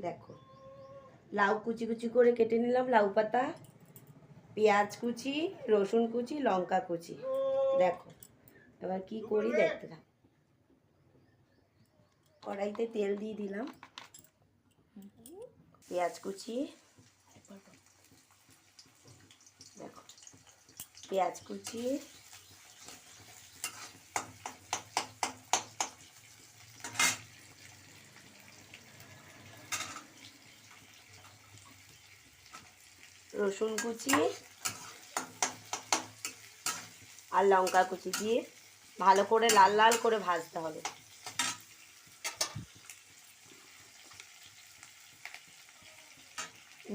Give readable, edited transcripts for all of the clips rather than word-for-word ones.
দেখো লাউ কুচি কুচি করে কেটে নিলাম, লাউ পাতা, পেঁয়াজ কুচি, রসুন কুচি, লঙ্কা কুচি। দেখো এবার কি করি দেখতে থাকো। কড়াইতে তেল দিয়ে দিলাম, পেঁয়াজ কুচি, দেখো পেঁয়াজ কুচি, রসুন কুচি আর লঙ্কা কুচি দিয়ে ভালো করে লাল লাল করে ভাজতে হবে।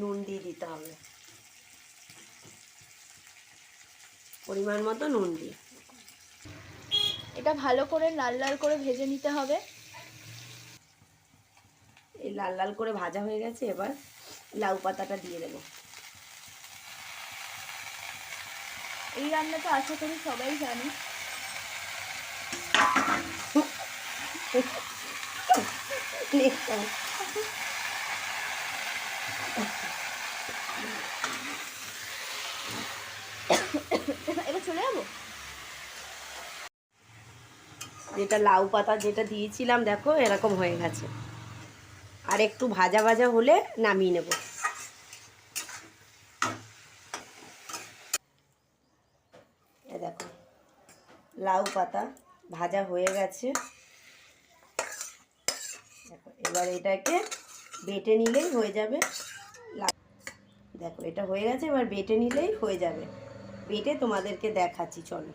নুন দিয়ে দিতে হবে, পরিমাণ মতো নুন দিয়ে। এটা ভালো করে লাল লাল করে ভেজে নিতে হবে। এই লাল লাল করে ভাজা হয়ে গেছে, এবার লাউ পাতাটা দিয়ে দেবো। এই রান্নাটা আশা করি সবাই জানে। এবার চলে যাবো। যেটা লাউ পাতা যেটা দিয়েছিলাম দেখো এরকম হয়ে গেছে, আর একটু ভাজা ভাজা হলে নামিয়ে নেব। দেখো লাউ পাতা ভাজা হয়ে গেছে। দেখো এবার এটাকে বেটে নিলেই হয়ে যাবে। দেখো এটা হয়ে গেছে, এবার বেটে নিলেই হয়ে যাবে। বেটে তোমাদেরকে দেখাচ্ছি, চলো।